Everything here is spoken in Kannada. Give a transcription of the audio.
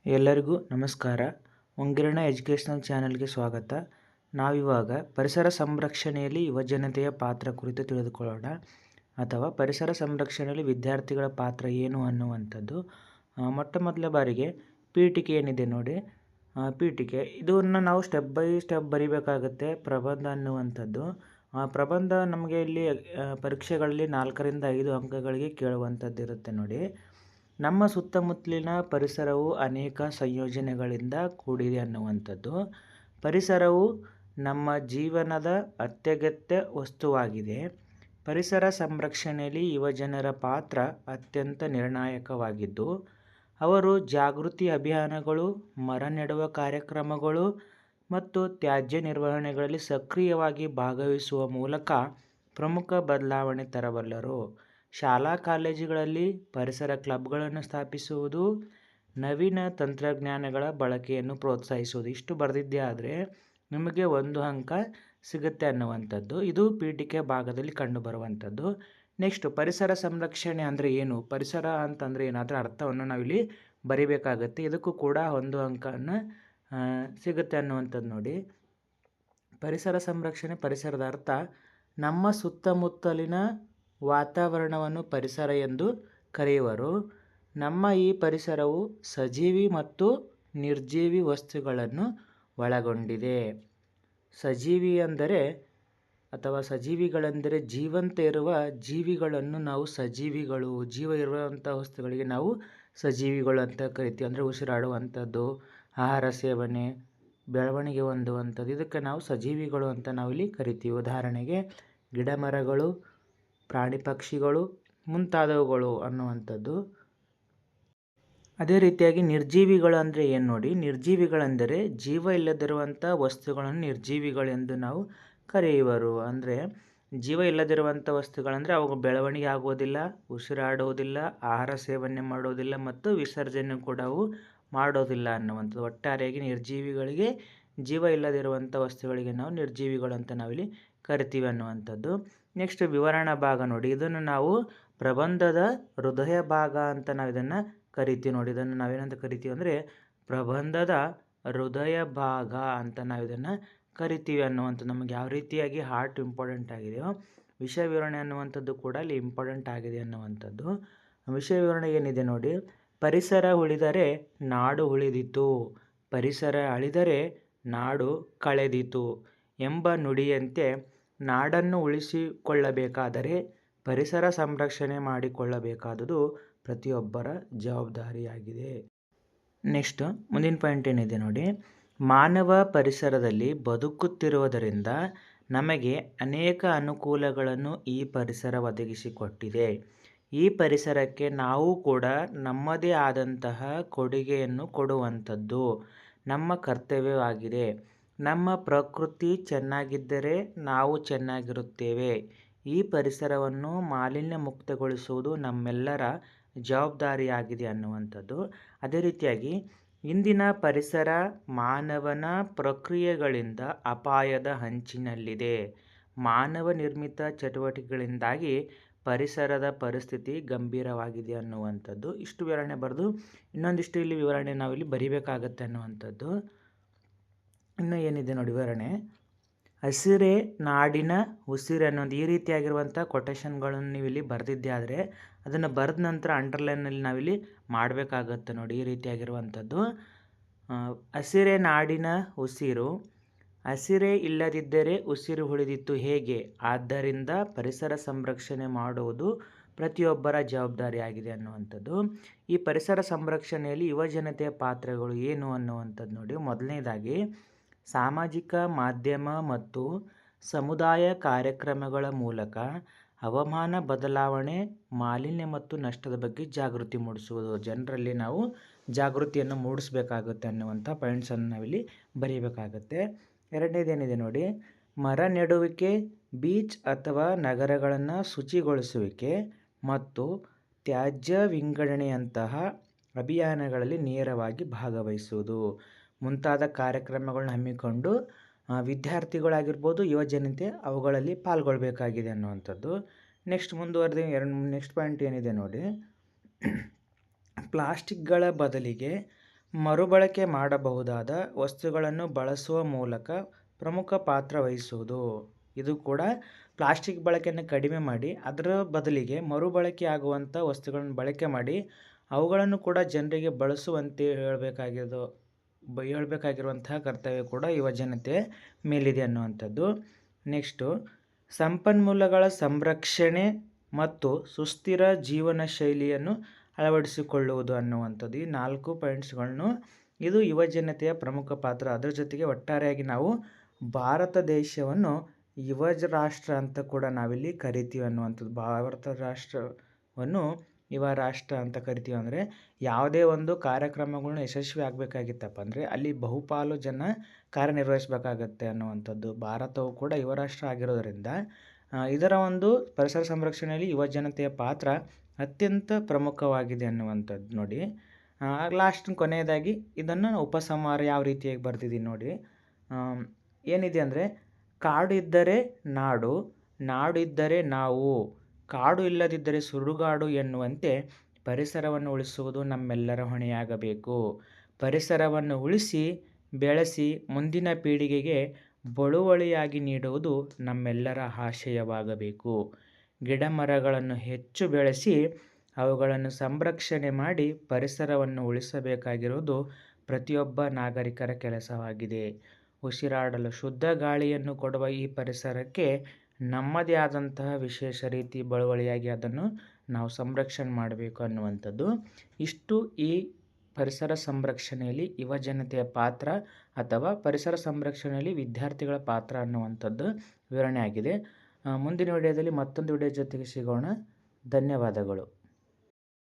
ಎಲ್ಲರಿಗೂ ನಮಸ್ಕಾರ. ಒಂಗಿರಣ ಎಜುಕೇಷನಲ್ ಚಾನಲ್ಗೆ ಸ್ವಾಗತ. ನಾವಿವಾಗ ಪರಿಸರ ಸಂರಕ್ಷಣೆಯಲ್ಲಿ ಯುವಜನತೆಯ ಪಾತ್ರ ಕುರಿತು ತಿಳಿದುಕೊಳ್ಳೋಣ, ಅಥವಾ ಪರಿಸರ ಸಂರಕ್ಷಣೆಯಲ್ಲಿ ವಿದ್ಯಾರ್ಥಿಗಳ ಪಾತ್ರ ಏನು ಅನ್ನುವಂಥದ್ದು. ಮೊಟ್ಟ ಮೊದಲ ಬಾರಿಗೆ ಪೀಠಿಕೆ ಏನಿದೆ ನೋಡಿ, ಪೀಠಿಕೆ ಇದನ್ನು ನಾವು ಸ್ಟೆಪ್ ಬೈ ಸ್ಟೆಪ್ ಬರಿಬೇಕಾಗುತ್ತೆ. ಪ್ರಬಂಧ ಅನ್ನುವಂಥದ್ದು, ಪ್ರಬಂಧ ನಮಗೆ ಇಲ್ಲಿ ಪರೀಕ್ಷೆಗಳಲ್ಲಿ 4ರಿಂದ 5 ಅಂಕಗಳಿಗೆ ಕೇಳುವಂಥದ್ದು ಇರುತ್ತೆ ನೋಡಿ. ನಮ್ಮ ಸುತ್ತಮುತ್ತಲಿನ ಪರಿಸರವು ಅನೇಕ ಸಂಯೋಜನೆಗಳಿಂದ ಕೂಡಿದೆ ಅನ್ನುವಂಥದ್ದು. ಪರಿಸರವು ನಮ್ಮ ಜೀವನದ ಅತ್ಯಗತ್ಯ ವಸ್ತುವಾಗಿದೆ. ಪರಿಸರ ಸಂರಕ್ಷಣೆಯಲ್ಲಿ ಯುವಜನರ ಪಾತ್ರ ಅತ್ಯಂತ ನಿರ್ಣಾಯಕವಾಗಿದ್ದು, ಅವರು ಜಾಗೃತಿ ಅಭಿಯಾನಗಳು, ಮರ ನೆಡುವ ಕಾರ್ಯಕ್ರಮಗಳು ಮತ್ತು ತ್ಯಾಜ್ಯ ನಿರ್ವಹಣೆಗಳಲ್ಲಿ ಸಕ್ರಿಯವಾಗಿ ಭಾಗವಹಿಸುವ ಮೂಲಕ ಪ್ರಮುಖ ಬದಲಾವಣೆ ತರಬಲ್ಲರು. ಶಾಲಾ ಕಾಲೇಜುಗಳಲ್ಲಿ ಪರಿಸರ ಕ್ಲಬ್ಗಳನ್ನು ಸ್ಥಾಪಿಸುವುದು, ನವೀನ ತಂತ್ರಜ್ಞಾನಗಳ ಬಳಕೆಯನ್ನು ಪ್ರೋತ್ಸಾಹಿಸುವುದು. ಇಷ್ಟು ಬರೆದಿದ್ದೇ ಆದರೆ ನಿಮಗೆ 1 ಅಂಕ ಸಿಗುತ್ತೆ ಅನ್ನುವಂಥದ್ದು. ಇದು ಪೀಠಿಕೆ ಭಾಗದಲ್ಲಿ ಕಂಡುಬರುವಂಥದ್ದು. ನೆಕ್ಸ್ಟ್, ಪರಿಸರ ಸಂರಕ್ಷಣೆ ಅಂದರೆ ಏನು, ಪರಿಸರ ಅಂತಂದರೆ ಏನಾದರೂ ಅರ್ಥವನ್ನು ನಾವಿಲ್ಲಿ ಬರಿಬೇಕಾಗತ್ತೆ. ಇದಕ್ಕೂ ಕೂಡ 1 ಅಂಕವನ್ನು ಸಿಗುತ್ತೆ ಅನ್ನುವಂಥದ್ದು ನೋಡಿ. ಪರಿಸರ ಸಂರಕ್ಷಣೆ, ಪರಿಸರದ ಅರ್ಥ ನಮ್ಮ ಸುತ್ತಮುತ್ತಲಿನ ವಾತಾವರಣವನ್ನು ಪರಿಸರ ಎಂದು ಕರೆಯುವರು. ನಮ್ಮ ಈ ಪರಿಸರವು ಸಜೀವಿ ಮತ್ತು ನಿರ್ಜೀವಿ ವಸ್ತುಗಳನ್ನು ಒಳಗೊಂಡಿದೆ. ಸಜೀವಿ ಅಂದರೆ ಅಥವಾ ಸಜೀವಿಗಳೆಂದರೆ ಜೀವಂತ ಇರುವ ಜೀವಿಗಳನ್ನು ನಾವು ಸಜೀವಿಗಳು, ಜೀವ ಇರುವಂಥ ವಸ್ತುಗಳಿಗೆ ನಾವು ಸಜೀವಿಗಳು ಅಂತ ಕರಿತೀವಿ. ಅಂದರೆ ಉಸಿರಾಡುವಂಥದ್ದು, ಆಹಾರ ಸೇವನೆ, ಬೆಳವಣಿಗೆ ಹೊಂದುವಂಥದ್ದು, ಇದಕ್ಕೆ ನಾವು ಸಜೀವಿಗಳು ಅಂತ ನಾವಿಲ್ಲಿ ಕರಿತೀವಿ. ಉದಾಹರಣೆಗೆ ಗಿಡ ಮರಗಳು, ಪ್ರಾಣಿ ಪಕ್ಷಿಗಳು ಮುಂತಾದವುಗಳು ಅನ್ನುವಂಥದ್ದು. ಅದೇ ರೀತಿಯಾಗಿ ನಿರ್ಜೀವಿಗಳು ಅಂದರೆ ಏನು ನೋಡಿ, ನಿರ್ಜೀವಿಗಳೆಂದರೆ ಜೀವ ಇಲ್ಲದಿರುವಂಥ ವಸ್ತುಗಳನ್ನು ನಿರ್ಜೀವಿಗಳೆಂದು ನಾವು ಕರೆಯುವರು. ಅಂದರೆ ಜೀವ ಇಲ್ಲದಿರುವಂಥ ವಸ್ತುಗಳಂದರೆ ಅವು ಬೆಳವಣಿಗೆ ಆಗುವುದಿಲ್ಲ, ಉಸಿರಾಡುವುದಿಲ್ಲ, ಆಹಾರ ಸೇವನೆ ಮಾಡುವುದಿಲ್ಲ ಮತ್ತು ವಿಸರ್ಜನೆ ಕೂಡ ಅವು ಮಾಡೋದಿಲ್ಲ ಅನ್ನುವಂಥದ್ದು. ಒಟ್ಟಾರೆಯಾಗಿ ನಿರ್ಜೀವಿಗಳಿಗೆ, ಜೀವ ಇಲ್ಲದಿರುವಂಥ ವಸ್ತುಗಳಿಗೆ ನಾವು ನಿರ್ಜೀವಿಗಳು ಅಂತ ನಾವಿಲ್ಲಿ ಕರಿತೀವಿ ಅನ್ನುವಂಥದ್ದು. ನೆಕ್ಸ್ಟ್, ವಿವರಣಾ ಭಾಗ ನೋಡಿ. ಇದನ್ನು ನಾವು ಪ್ರಬಂಧದ ಹೃದಯ ಭಾಗ ಅಂತ ನಾವು ಇದನ್ನು ಕರಿತೀವಿ ನೋಡಿ. ಇದನ್ನು ನಾವೇನಂತ ಕರಿತೀವಿ ಅಂದರೆ ಪ್ರಬಂಧದ ಹೃದಯ ಭಾಗ ಅಂತ ನಾವು ಇದನ್ನು ಕರಿತೀವಿ ಅನ್ನುವಂಥದ್ದು. ನಮಗೆ ಯಾವ ರೀತಿಯಾಗಿ ಹಾರ್ಟ್ ಇಂಪಾರ್ಟೆಂಟ್ ಆಗಿದೆಯೋ ವಿಷಯ ವಿವರಣೆ ಅನ್ನುವಂಥದ್ದು ಕೂಡ ಅಲ್ಲಿ ಇಂಪಾರ್ಟೆಂಟ್ ಆಗಿದೆ ಅನ್ನುವಂಥದ್ದು. ವಿಷಯ ವಿವರಣೆ ಏನಿದೆ ನೋಡಿ, ಪರಿಸರ ಉಳಿದರೆ ನಾಡು ಉಳಿದಿತು, ಪರಿಸರ ಅಳಿದರೆ ನಾಡು ಕಳೆದಿತು ಎಂಬ ನುಡಿಯಂತೆ ನಾಡನ್ನು ಉಳಿಸಿಕೊಳ್ಳಬೇಕಾದರೆ ಪರಿಸರ ಸಂರಕ್ಷಣೆ ಮಾಡಿಕೊಳ್ಳಬೇಕಾದುದು ಪ್ರತಿಯೊಬ್ಬರ ಜವಾಬ್ದಾರಿಯಾಗಿದೆ. ನೆಕ್ಸ್ಟ್, ಮುಂದಿನ ಪಾಯಿಂಟ್ ಏನಿದೆ ನೋಡಿ, ಮಾನವ ಪರಿಸರದಲ್ಲಿ ಬದುಕುತ್ತಿರುವುದರಿಂದ ನಮಗೆ ಅನೇಕ ಅನುಕೂಲಗಳನ್ನು ಈ ಪರಿಸರ ಒದಗಿಸಿಕೊಟ್ಟಿದೆ. ಈ ಪರಿಸರಕ್ಕೆ ನಾವು ಕೂಡ ನಮ್ಮದೇ ಆದಂತಹ ಕೊಡುಗೆಯನ್ನು ಕೊಡುವಂಥದ್ದು ನಮ್ಮ ಕರ್ತವ್ಯವಾಗಿದೆ. ನಮ್ಮ ಪ್ರಕೃತಿ ಚೆನ್ನಾಗಿದ್ದರೆ ನಾವು ಚೆನ್ನಾಗಿರುತ್ತೇವೆ. ಈ ಪರಿಸರವನ್ನು ಮಾಲಿನ್ಯ ಮುಕ್ತಗೊಳಿಸುವುದು ನಮ್ಮೆಲ್ಲರ ಜವಾಬ್ದಾರಿಯಾಗಿದೆ ಅನ್ನುವಂಥದ್ದು. ಅದೇ ರೀತಿಯಾಗಿ ಇಂದಿನ ಪರಿಸರ ಮಾನವನ ಪ್ರಕ್ರಿಯೆಗಳಿಂದ ಅಪಾಯದ ಅಂಚಿನಲ್ಲಿದೆ. ಮಾನವ ನಿರ್ಮಿತ ಚಟುವಟಿಕೆಗಳಿಂದಾಗಿ ಪರಿಸರದ ಪರಿಸ್ಥಿತಿ ಗಂಭೀರವಾಗಿದೆ ಅನ್ನುವಂಥದ್ದು. ಇಷ್ಟು ವಿವರಣೆ ಬರೆದು ಇನ್ನೊಂದಿಷ್ಟು ಇಲ್ಲಿ ವಿವರಣೆ ನಾವಿಲ್ಲಿ ಬರಿಬೇಕಾಗತ್ತೆ ಅನ್ನುವಂಥದ್ದು. ಇನ್ನು ಏನಿದೆ ನೋಡಿ ವಿವರಣೆ, ಹಸಿರೇ ನಾಡಿನ ಉಸಿರು ಅನ್ನೋದು ಈ ರೀತಿಯಾಗಿರುವಂಥ ಕೊಟೇಶನ್ಗಳನ್ನು ನೀವು ಇಲ್ಲಿ ಬರೆದಿದ್ದೆ ಆದರೆ ಅದನ್ನು ಬರೆದ ನಂತರ ಅಂಡರ್ಲೈನಲ್ಲಿ ನಾವಿಲ್ಲಿ ಮಾಡಬೇಕಾಗತ್ತೆ ನೋಡಿ. ಈ ರೀತಿಯಾಗಿರುವಂಥದ್ದು, ಹಸಿರೇ ನಾಡಿನ ಉಸಿರು, ಹಸಿರೇ ಇಲ್ಲದಿದ್ದರೆ ಉಸಿರು ಉಳಿದಿತ್ತು ಹೇಗೆ, ಆದ್ದರಿಂದ ಪರಿಸರ ಸಂರಕ್ಷಣೆ ಮಾಡುವುದು ಪ್ರತಿಯೊಬ್ಬರ ಜವಾಬ್ದಾರಿಯಾಗಿದೆ ಅನ್ನುವಂಥದ್ದು. ಈ ಪರಿಸರ ಸಂರಕ್ಷಣೆಯಲ್ಲಿ ಯುವಜನತೆಯ ಪಾತ್ರಗಳು ಏನು ಅನ್ನುವಂಥದ್ದು ನೋಡಿ. ಮೊದಲನೇದಾಗಿ ಸಾಮಾಜಿಕ ಮಾಧ್ಯಮ ಮತ್ತು ಸಮುದಾಯ ಕಾರ್ಯಕ್ರಮಗಳ ಮೂಲಕ ಹವಾಮಾನ ಬದಲಾವಣೆ, ಮಾಲಿನ್ಯ ಮತ್ತು ನಷ್ಟದ ಬಗ್ಗೆ ಜಾಗೃತಿ ಮೂಡಿಸುವುದು. ಜನರಲ್ಲಿ ನಾವು ಜಾಗೃತಿಯನ್ನು ಮೂಡಿಸಬೇಕಾಗುತ್ತೆ ಅನ್ನುವಂಥ ಪಾಯಿಂಟ್ಸನ್ನು ನಾವಿಲ್ಲಿ ಬರೀಬೇಕಾಗತ್ತೆ. ಎರಡನೇದೇನಿದೆ ನೋಡಿ, ಮರ ನೆಡುವಿಕೆ, ಬೀಚ್ ಅಥವಾ ನಗರಗಳನ್ನು ಶುಚಿಗೊಳಿಸುವಿಕೆ ಮತ್ತು ತ್ಯಾಜ್ಯ ವಿಂಗಡಣೆಯಂತಹ ಅಭಿಯಾನಗಳಲ್ಲಿ ನೇರವಾಗಿ ಭಾಗವಹಿಸುವುದು ಮುಂತಾದ ಕಾರ್ಯಕ್ರಮಗಳನ್ನ ಹಮ್ಮಿಕೊಂಡು ವಿದ್ಯಾರ್ಥಿಗಳಾಗಿರ್ಬೋದು, ಯುವಜನತೆ ಅವುಗಳಲ್ಲಿ ಪಾಲ್ಗೊಳ್ಬೇಕಾಗಿದೆ ಅನ್ನುವಂಥದ್ದು. ನೆಕ್ಸ್ಟ್ ನೆಕ್ಸ್ಟ್ ಪಾಯಿಂಟ್ ಏನಿದೆ ನೋಡಿ, ಪ್ಲಾಸ್ಟಿಕ್ಗಳ ಬದಲಿಗೆ ಮರುಬಳಕೆ ಮಾಡಬಹುದಾದ ವಸ್ತುಗಳನ್ನು ಬಳಸುವ ಮೂಲಕ ಪ್ರಮುಖ ಪಾತ್ರ ವಹಿಸುವುದು. ಇದು ಕೂಡ ಪ್ಲಾಸ್ಟಿಕ್ ಬಳಕೆಯನ್ನು ಕಡಿಮೆ ಮಾಡಿ ಅದರ ಬದಲಿಗೆ ಮರುಬಳಕೆ ಆಗುವಂಥ ವಸ್ತುಗಳನ್ನು ಬಳಕೆ ಮಾಡಿ ಅವುಗಳನ್ನು ಕೂಡ ಜನರಿಗೆ ಬಳಸುವಂತೆ ಹೇಳಬೇಕಾಗಿರುವಂತಹ ಕರ್ತವ್ಯ ಕೂಡ ಯುವ ಜನತೆ ಮೇಲಿದೆ ಅನ್ನುವಂಥದ್ದು. ನೆಕ್ಸ್ಟು ಸಂಪನ್ಮೂಲಗಳ ಸಂರಕ್ಷಣೆ ಮತ್ತು ಸುಸ್ಥಿರ ಜೀವನ ಶೈಲಿಯನ್ನು ಅಳವಡಿಸಿಕೊಳ್ಳುವುದು ಅನ್ನುವಂಥದ್ದು. ಈ 4 ಪಾಯಿಂಟ್ಸ್ಗಳನ್ನು ಇದು ಯುವ ಜನತೆಯ ಪ್ರಮುಖ ಪಾತ್ರ. ಅದರ ಜೊತೆಗೆ ಒಟ್ಟಾರೆಯಾಗಿ ನಾವು ಭಾರತ ದೇಶವನ್ನು ಯುವ ರಾಷ್ಟ್ರ ಅಂತ ಕೂಡ ನಾವಿಲ್ಲಿ ಕರಿತೀವಿ ಅನ್ನುವಂಥದ್ದು. ಭಾರತ ರಾಷ್ಟ್ರವನ್ನು ಯುವ ರಾಷ್ಟ್ರ ಅಂತ ಕರಿತೀವಿ. ಅಂದರೆ ಯಾವುದೇ ಒಂದು ಕಾರ್ಯಕ್ರಮಗಳನ್ನ ಯಶಸ್ವಿ ಆಗಬೇಕಾಗಿತ್ತಪ್ಪ ಅಂದರೆ ಅಲ್ಲಿ ಬಹುಪಾಲು ಜನ ಕಾರ್ಯನಿರ್ವಹಿಸಬೇಕಾಗತ್ತೆ ಅನ್ನುವಂಥದ್ದು. ಭಾರತವು ಕೂಡ ಯುವ ರಾಷ್ಟ್ರ ಆಗಿರೋದರಿಂದ ಇದರ ಒಂದು ಪರಿಸರ ಸಂರಕ್ಷಣೆಯಲ್ಲಿ ಯುವ ಜನತೆಯ ಪಾತ್ರ ಅತ್ಯಂತ ಪ್ರಮುಖವಾಗಿದೆ ಅನ್ನುವಂಥದ್ದು. ನೋಡಿ, ಲಾಸ್ಟ್ ಕೊನೆಯದಾಗಿ ಇದನ್ನು ಉಪಸಂಹಾರ ಯಾವ ರೀತಿಯಾಗಿ ಬರ್ತಿದ್ದೀನಿ ನೋಡಿ. ಏನಿದೆ ಅಂದರೆ, ಕಾಡು ಇದ್ದರೆ ನಾಡು, ನಾಡು ಇದ್ದರೆ ನಾವು, ಕಾಡು ಇಲ್ಲದಿದ್ದರೆ ಸುಡುಗಾಡು ಎನ್ನುವಂತೆ ಪರಿಸರವನ್ನು ಉಳಿಸುವುದು ನಮ್ಮೆಲ್ಲರ ಹೊಣೆಯಾಗಬೇಕು. ಪರಿಸರವನ್ನು ಉಳಿಸಿ ಬೆಳೆಸಿ ಮುಂದಿನ ಪೀಳಿಗೆಗೆ ಬಳುವಳಿಯಾಗಿ ನೀಡುವುದು ನಮ್ಮೆಲ್ಲರ ಆಶಯವಾಗಬೇಕು. ಗಿಡ ಮರಗಳನ್ನು ಹೆಚ್ಚು ಬೆಳೆಸಿ ಅವುಗಳನ್ನು ಸಂರಕ್ಷಣೆ ಮಾಡಿ ಪರಿಸರವನ್ನು ಉಳಿಸಬೇಕಾಗಿರುವುದು ಪ್ರತಿಯೊಬ್ಬ ನಾಗರಿಕರ ಕೆಲಸವಾಗಿದೆ. ಉಸಿರಾಡಲು ಶುದ್ಧ ಗಾಳಿಯನ್ನು ಕೊಡುವ ಈ ಪರಿಸರಕ್ಕೆ ನಮ್ಮದೇ ಆದಂತಹ ವಿಶೇಷ ರೀತಿ ಬಳುವಳಿಯಾಗಿ ಅದನ್ನು ನಾವು ಸಂರಕ್ಷಣೆ ಮಾಡಬೇಕು ಅನ್ನುವಂಥದ್ದು. ಇಷ್ಟು ಈ ಪರಿಸರ ಸಂರಕ್ಷಣೆಯಲ್ಲಿ ಯುವ ಜನತೆಯ ಪಾತ್ರ ಅಥವಾ ಪರಿಸರ ಸಂರಕ್ಷಣೆಯಲ್ಲಿ ವಿದ್ಯಾರ್ಥಿಗಳ ಪಾತ್ರ ಅನ್ನುವಂಥದ್ದು ವಿವರಣೆ ಆಗಿದೆ. ಮುಂದಿನ ವಿಡಿಯೋದಲ್ಲಿ ಮತ್ತೊಂದು ವಿಡಿಯೋ ಜೊತೆಗೆ ಸಿಗೋಣ. ಧನ್ಯವಾದಗಳು.